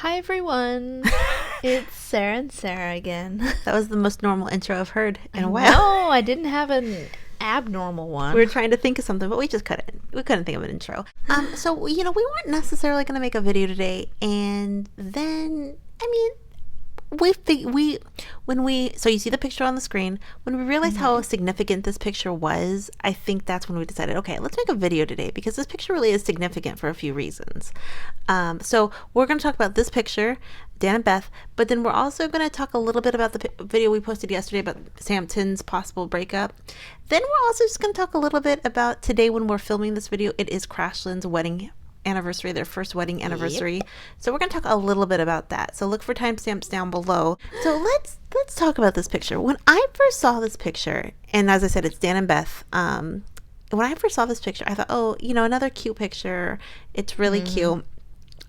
Hi everyone, it's Sarah and Sarah again. That was the most normal intro I've heard in a while. No, I didn't have an abnormal one. We were trying to think of something, but we just couldn't. We couldn't think of an intro. So we weren't necessarily going to make a video today, and then so you see the picture on the screen. When we realized how significant this picture was, I think that's when we decided, okay, let's make a video today because this picture really is significant for a few reasons. So we're going to talk about this picture, Daan and Beth, but then we're also going to talk a little bit about the video we posted yesterday about Samton's possible breakup. Then we're also just going to talk a little bit about today when we're filming this video. It is Krashlyn's wedding anniversary, their first wedding anniversary. Yep. So we're going to talk a little bit about that. So look for timestamps down below. So let's talk about this picture. When I first saw this picture, and as I said, it's Daan and Beth. When I first saw this picture, I thought, oh, another cute picture. It's really cute.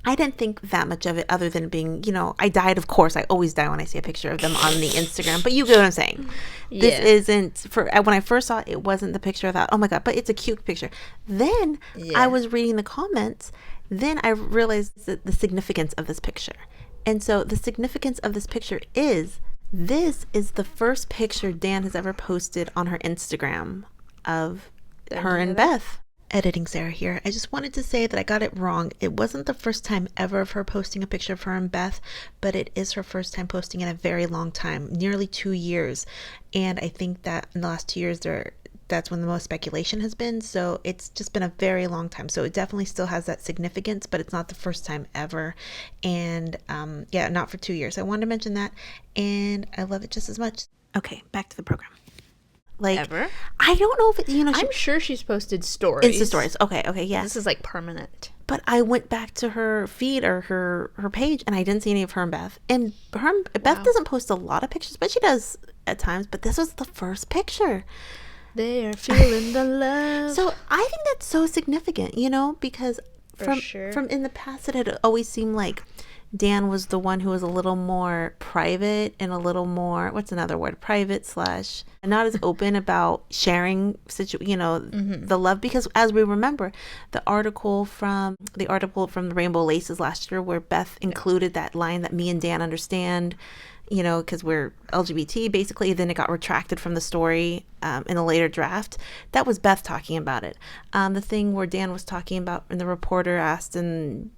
I didn't think that much of it other than being, I died, of course. I always die when I see a picture of them on the Instagram. But you get what I'm saying. Yeah. This isn't, when I first saw it, it wasn't the picture I thought, oh my God, but it's a cute picture. Then I was reading the comments. Then I realized the significance of this picture. And so the significance of this picture is, this is the first picture Daan has ever posted on her Instagram of her and Beth. Editing Sarah here. I just wanted to say that I got it wrong. It wasn't the first time ever of her posting a picture of her and Beth, but it is her first time posting in a very long time, nearly 2 years. And I think that in the last 2 years, that's when the most speculation has been. So it's just been a very long time. So it definitely still has that significance, but it's not the first time ever. And not for 2 years. I wanted to mention that, and I love it just as much. Okay, back to the program. Ever? I don't know if I'm sure she's posted stories. Insta stories. Okay, yeah. This is like permanent. But I went back to her feed or her page, and I didn't see any of her and Beth. And Beth doesn't post a lot of pictures, but she does at times. But this was the first picture. They are feeling the love. So I think that's so significant, because from in the past, it had always seemed like Daan was the one who was a little more private and a little more, what's another word? Private / not as open about sharing, the love. Because as we remember, the article from the Rainbow Laces last year, where Beth included that line that me and Daan understand, because we're LGBT basically, then it got retracted from the story in a later draft. That was Beth talking about it. The thing where Daan was talking about, and the reporter asked, and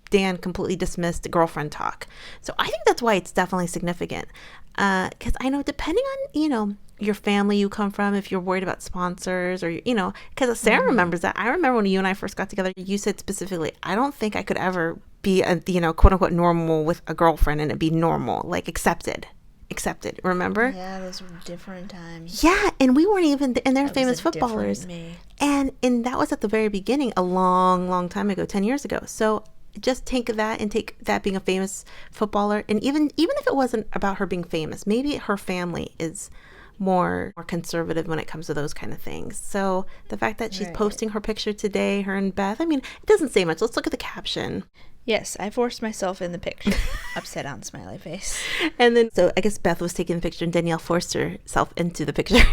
Daan completely dismissed the girlfriend talk. So I think that's why it's definitely significant. Because I know depending on, your family you come from, if you're worried about sponsors or, because Sarah remembers that. I remember when you and I first got together, you said specifically, I don't think I could ever be a, quote unquote normal with a girlfriend and it be normal, like accepted, remember? Yeah, those were different times. Yeah, and we weren't even, and they're famous footballers. And that was at the very beginning, a long time ago, 10 years ago. So just take that being a famous footballer, and even if it wasn't about her being famous, maybe her family is more conservative when it comes to those kind of things. So the fact that she's posting her picture today, her and Beth, it doesn't say much. Let's look at the caption. Yes, I forced myself in the picture. Upside down smiley face. And then, so I guess Beth was taking the picture and Danielle forced herself into the picture.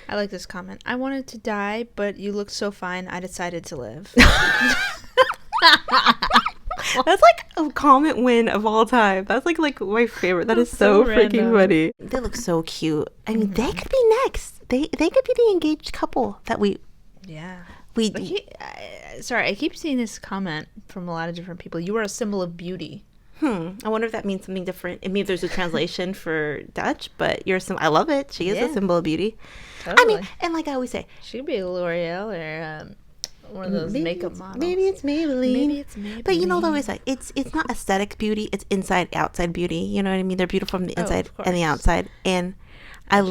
I like this comment. I wanted to die, but you looked so fine, I decided to live. That's like a comment win of all time. That's like my favorite. That's so freaking funny. They look so cute. They could be next. They could be the engaged couple that we. Yeah. I keep seeing this comment from a lot of different people. You are a symbol of beauty. I wonder if that means something different. Maybe there's a translation for Dutch, but I love it. She is a symbol of beauty. Totally. And like I always say, she'd be L'Oreal or one of those makeup models. Maybe it's Maybelline. But they always say it's not aesthetic beauty, it's inside outside beauty. You know what I mean? They're beautiful from the inside and the outside. And I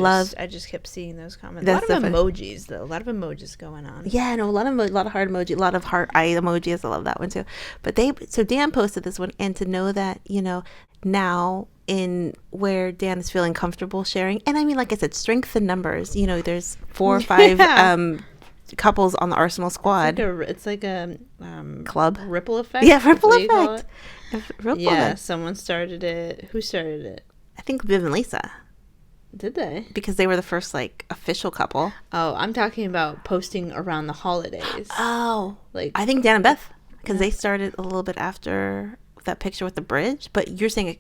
just kept seeing those comments. A lot of emojis though. A lot of emojis going on. Yeah, no, a lot of heart emoji, a lot of heart eye emojis. I love that one too. But so Daan posted this one, and to know that, now in where Daan is feeling comfortable sharing, and like I said, strength in numbers. There's 4 or 5 couples on the Arsenal squad. It's like a club ripple effect. Yeah, ripple effect. Someone started it. Who started it? I think Viv and Lisa. Did they? Because they were the first official couple. Oh, I'm talking about posting around the holidays. Oh, I think Daan and Beth, because they started a little bit after that picture with the bridge, but you're saying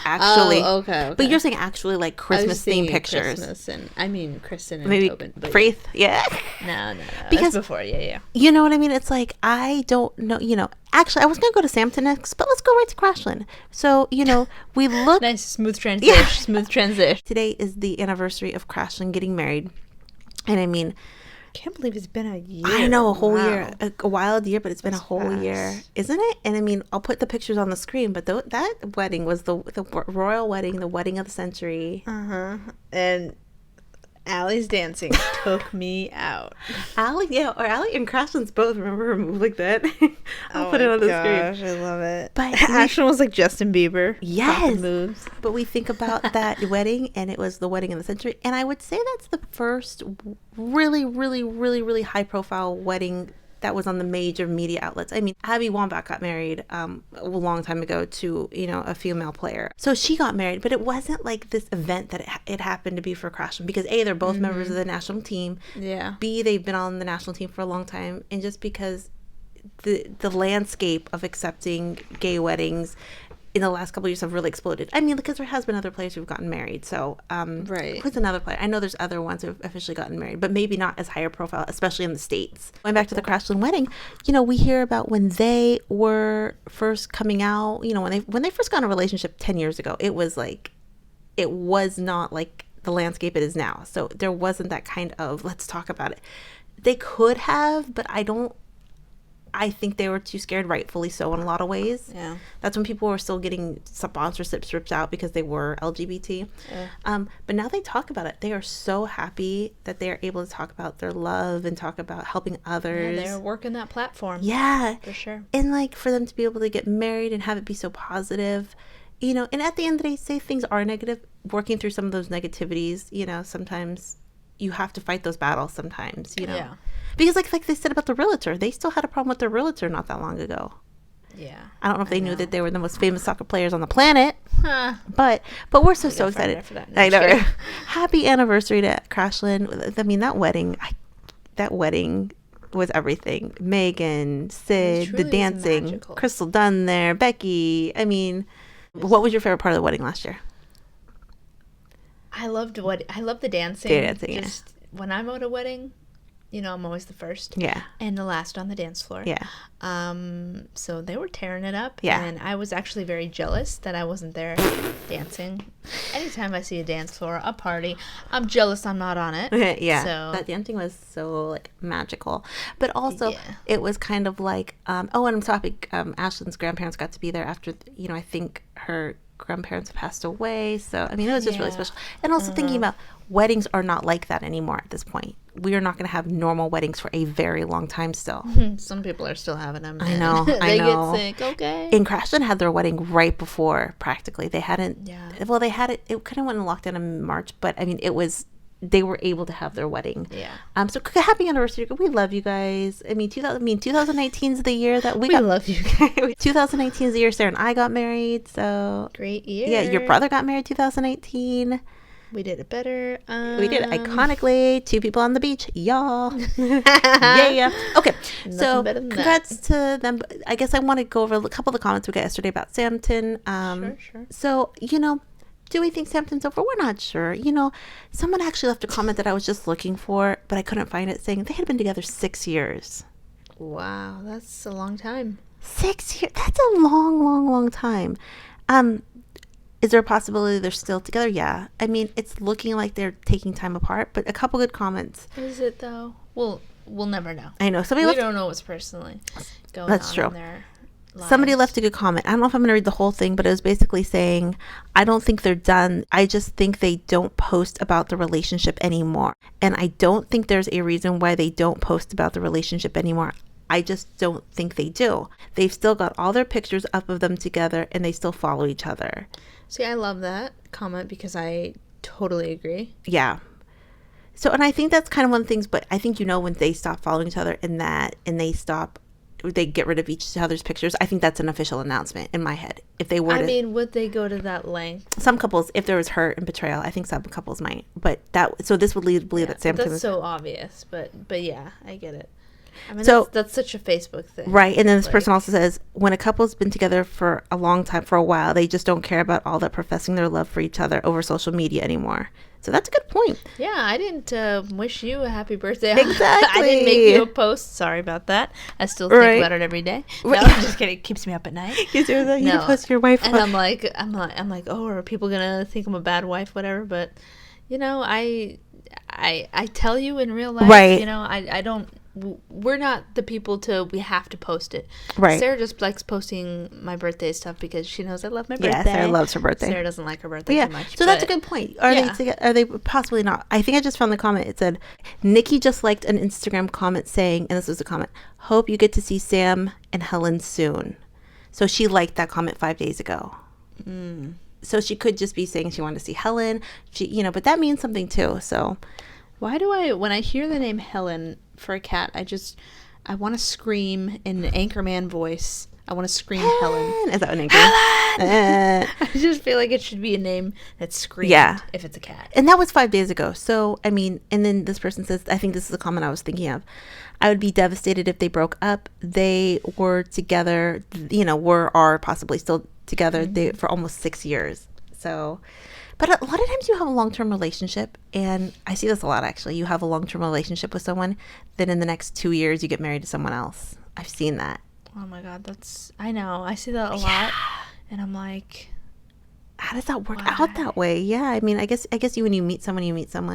actually. Oh, okay. But you're saying actually like Christmas themed pictures. Christmas and Kristen and Maybe Tobin. Faith, yeah. No. Because that's before, yeah. You know what I mean? It's like, I don't know, actually I was going to go to Samton next, but let's go right to Krashlyn. So, we look. Nice, smooth transition. Yeah. Smooth transition. Today is the anniversary of Krashlyn getting married. And I mean, can't believe it's been a year. I know, a whole year, Wow. a wild year, but it's been a whole fast. year, isn't it? And I mean, I'll put the pictures on the screen, but that wedding was the royal wedding, the wedding of the century. And Allie's dancing took me out. Allie and Krashlyn's both. Remember her move like that? I'll put it on the screen. I love it. But Ashlyn was like Justin Bieber. Yes. Moves. But we think about that wedding, and it was the wedding of the century. And I would say that's the first really, really, really, really high profile wedding that was on the major media outlets. I mean, Abby Wambach got married a long time ago to, a female player. So she got married, but it wasn't like this event that it happened to be for Krashlyn, because A, they're both members of the national team. Yeah. B, they've been on the national team for a long time. And just because the landscape of accepting gay weddings in the last couple of years have really exploded. I mean, because there has been other players who've gotten married. So, right. Who's another player? I know there's other ones who've officially gotten married, but maybe not as higher profile, especially in the States. Going back to the Krashlyn wedding, we hear about when they were first coming out, when they first got in a relationship 10 years ago, it was not like the landscape it is now. So there wasn't that kind of, let's talk about it. They could have, but I think they were too scared, rightfully so, in a lot of ways. Yeah. That's when people were still getting sponsorships ripped out because they were LGBT. Yeah. But now they talk about it. They are so happy that they are able to talk about their love and talk about helping others. Yeah, they're working that platform. Yeah. For sure. And for them to be able to get married and have it be so positive, and at the end of the day, say things are negative, working through some of those negativities, sometimes you have to fight those battles sometimes, Yeah. Because like they said about the realtor, they still had a problem with their realtor not that long ago. Yeah. I don't know if they knew that they were the most famous soccer players on the planet, Huh. but we're so excited. For that. I know. Happy anniversary to Krashlyn. I mean, that wedding was everything. Megan, Sid, the dancing, magical. Crystal Dunn there, Becky. I mean, what was your favorite part of the wedding last year? I love the dancing. Just when I'm at a wedding, I'm always the first. Yeah. And the last on the dance floor. Yeah. So they were tearing it up. Yeah. And I was actually very jealous that I wasn't there dancing. Anytime I see a dance floor, a party, I'm jealous I'm not on it. Yeah. So that dancing was so magical. But also it was kind of like, and I'm sorry, Ashlyn's grandparents got to be there after, I think her grandparents passed away. So, I mean, it was just really special. And also thinking about weddings are not like that anymore at this point. We are not going to have normal weddings for a very long time still. Some people are still having them. I know. They get sick. Okay. And Krashlyn had their wedding right before, practically. They hadn't. Yeah. Well, they had it. It kind of went in lockdown in March, but I mean, they were able to have their wedding. Yeah. So happy anniversary. We love you guys. I mean, 2019 is the year that we love you guys. 2019 is the year Sarah and I got married. So great year. Yeah, your brother got married 2018. We did it better. We did it iconically. 2 people on the beach. Y'all. Yeah. Okay. So congrats to them. I guess I want to go over a couple of the comments we got yesterday about Samton. Sure. So, do we think Samton's over? We're not sure. Someone actually left a comment that I was just looking for, but I couldn't find it, saying they had been together 6 years. Wow, that's a long time. 6 years? That's a long, long, long time. Is there a possibility they're still together? Yeah. I mean, it's looking like they're taking time apart, but a couple good comments. Is it though? We'll never know. I know. We don't know what's personally going on in their lives. Somebody left a good comment. I don't know if I'm going to read the whole thing, but it was basically saying, I don't think they're done. I just think they don't post about the relationship anymore. And I don't think there's a reason why they don't post about the relationship anymore. I just don't think they do. They've still got all their pictures up of them together, and they still follow each other. See, I love that comment because I totally agree. Yeah. So, and I think that's kind of one of the things, but I think, when they stop following each other and they get rid of each other's pictures, I think that's an official announcement in my head. If they were would they go to that length? Some couples, if there was hurt and betrayal, I think some couples might. But so this would lead to believe that Samton that's so obvious, but yeah, I get it. I mean, So that's such a Facebook thing. right, and then this Like, person also says, when a couple's been together for a long time, for a while, they just don't care about all that professing their love for each other over social media anymore. So that's a good point. yeah, I didn't wish you a happy birthday. Exactly. I didn't make you a post. Sorry about that. I still think Right. about it every day. No, Right. I'm just kidding. It keeps me up at night. You No. post your wife. And I'm like, oh, are people gonna think I'm a bad wife, whatever? But you know, I tell you in real life, Right. you know, I don't. We're not the people we have to post it. Right. Sarah just likes posting my birthday stuff because she knows I love my birthday. Yeah, Sarah loves her birthday. Sarah doesn't like her birthday Yeah, too much. so that's a but- good point. Are yeah. they possibly not? I think I just found the comment. It said, Nikki just liked an Instagram comment saying, and this was a comment, hope you get to see Sam and Helen soon. So she liked that comment 5 days ago. So she could just be saying she wanted to see Helen. But that means something too. So Why do when I hear the name Helen for a cat, I want to scream in an Anchorman voice. I want to scream Helen. Is that an anchor? Helen! I just feel like it should be a name that's screamed if it's a cat. And that was 5 days ago. So, I mean, and then this person says, I think this is a comment I was thinking of. I would be devastated if they broke up. They were together, are possibly still together for almost 6 years. So, but a lot of times you have a long-term relationship, and I see this a lot actually. You have a long-term relationship with someone, then in the next 2 years you get married to someone else. I've seen that. Oh my God, I know. I see that a lot. And I'm like, how does that work out that way? Yeah, I mean, I guess when you meet someone,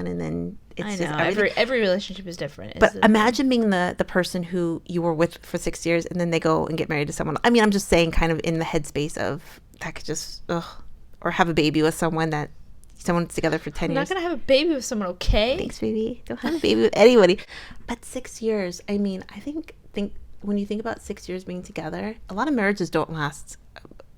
and then it's I know. just Every relationship is different. But imagine being the person who you were with for 6 years and then they go and get married to someone. I mean, I'm just saying kind of in the headspace of that could just, or have a baby with someone's together for 10 I'm years. not going to have a baby with someone, okay? Thanks, baby. Don't have a baby with anybody. But 6 years, I mean, I think when you think about 6 years being together, a lot of marriages don't last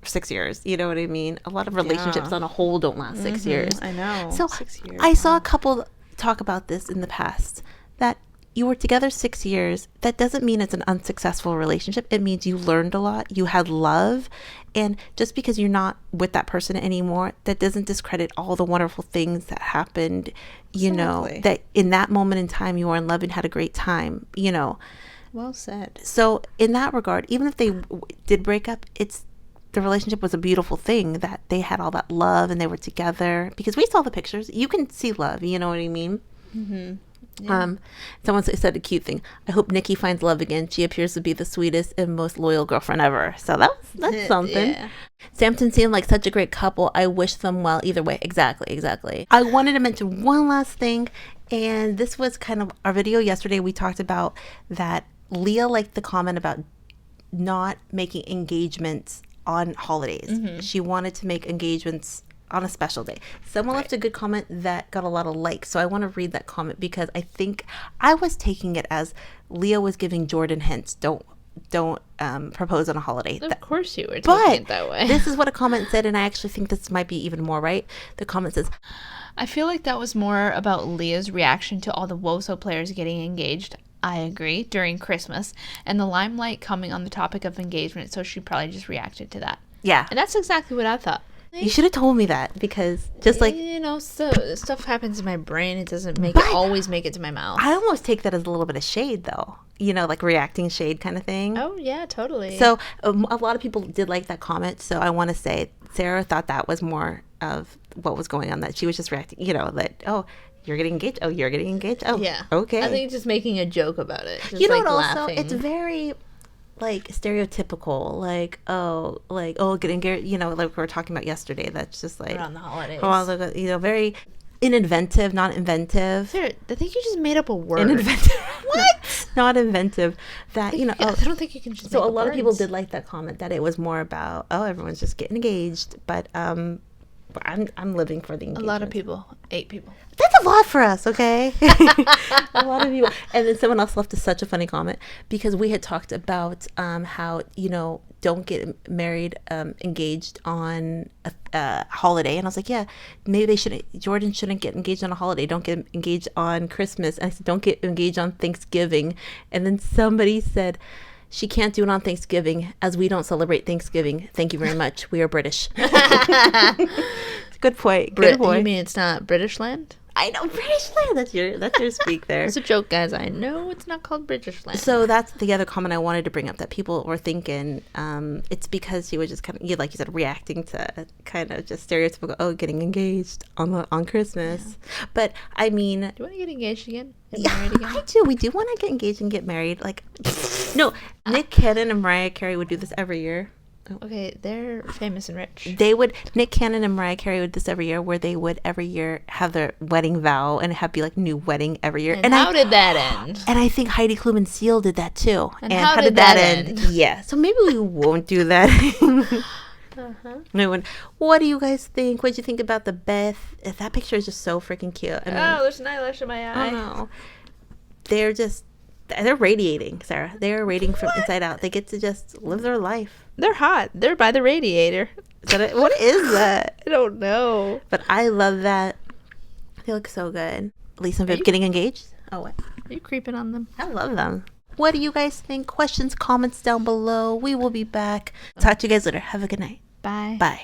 6 years. You know what I mean? A lot of relationships on a whole don't last 6 years. I know. So 6 years. I saw a couple talk about this in the past, that you were together 6 years. That doesn't mean it's an unsuccessful relationship. It means you learned a lot. You had love. And just because you're not with that person anymore, that doesn't discredit all the wonderful things that happened, Exactly. that in that moment in time you were in love and had a great time, Well said. So in that regard, even if they did break up, the relationship was a beautiful thing, that they had all that love and they were together, because we saw the pictures. You can see love, you know what I mean? Mm-hmm. Yeah. Someone said a cute thing. I hope Nikki finds love again. She appears to be the sweetest and most loyal girlfriend ever. So that's something. Yeah. Samton seemed like such a great couple. I wish them well either way. Exactly. I wanted to mention one last thing, and this was kind of our video yesterday. We talked about that Leah liked the comment about not making engagements on holidays. Mm-hmm. She wanted to make engagements on a special day. Someone left a good comment that got a lot of likes, so I want to read that comment because I think I was taking it as Leah was giving Jordan hints. Don't propose on a holiday. Of course you were taking But it that way. this is what a comment said, and I actually think this might be even more right. The comment says, I feel like that was more about Leah's reaction to all the woso players getting engaged. I agree, during Christmas, and the limelight coming on the topic of engagement, so she probably just reacted to that. yeah, And that's exactly what I thought. you should have told me that, because just like, so stuff happens in my brain. It doesn't But always make it to my mouth. I almost take that as a little bit of shade, though. Like reacting shade kind of thing. Oh, yeah, totally. So a lot of people did like that comment. So I want to say Sarah thought that was more of what was going on, that she was just reacting, that, oh, you're getting engaged. Oh, you're getting engaged. Oh, yeah. okay. I think just making a joke about it. Just What like also, laughing. it's very like stereotypical, getting engaged, like we were talking about yesterday. That's just like around the holidays. Very inventive, not inventive. Sarah, I think you just made up a word. Inventive. What? Not inventive. That, I don't think you can just So make a lot up of people words. did like that comment, that it was more about, oh, everyone's just getting engaged, but I'm living for the engagement. A lot of people. 8 people. That's a lot for us, okay? A lot of people. And then someone else left such a funny comment, because we had talked about how, don't get married, engaged on a holiday. And I was like, yeah, maybe Jordan shouldn't get engaged on a holiday. Don't get engaged on Christmas. And I said, don't get engaged on Thanksgiving. And then somebody said, she can't do it on Thanksgiving, as we don't celebrate Thanksgiving. Thank you very much. We are British. Good point. Good point. You mean it's not British land? I know, British land. That's your speak there. It's a joke, guys. I know it's not called British land. So that's the other comment I wanted to bring up that people were thinking. It's because she was just kind of, like you said, reacting to kind of just stereotypical, getting engaged on Christmas. Yeah. But I mean, do you want to get engaged again? Get married again? I do. We do want to get engaged and get married. Like, no, Nick Cannon and Mariah Carey would do this every year. Okay, they're famous and rich. Nick Cannon and Mariah Carey would do this every year, where they would every year have their wedding vow and have be like new wedding every year. And how did that end? And I think Heidi Klum and Seal did that too. And how did that end? Yeah. So maybe we won't do that. What do you guys think? What do you think about the Beth? That picture is just so freaking cute. I mean, there's an eyelash in my eye. Oh no. They're radiating, Sarah. They're radiating from inside out. They get to just live their life. They're hot. They're by the radiator. Is that it? What is that? I don't know. But I love that. They look so good. Lisa and Viv getting engaged. Oh, what? Are you creeping on them? I love them. What do you guys think? Questions, comments down below. We will be back. Talk to you guys later. Have a good night. Bye. Bye.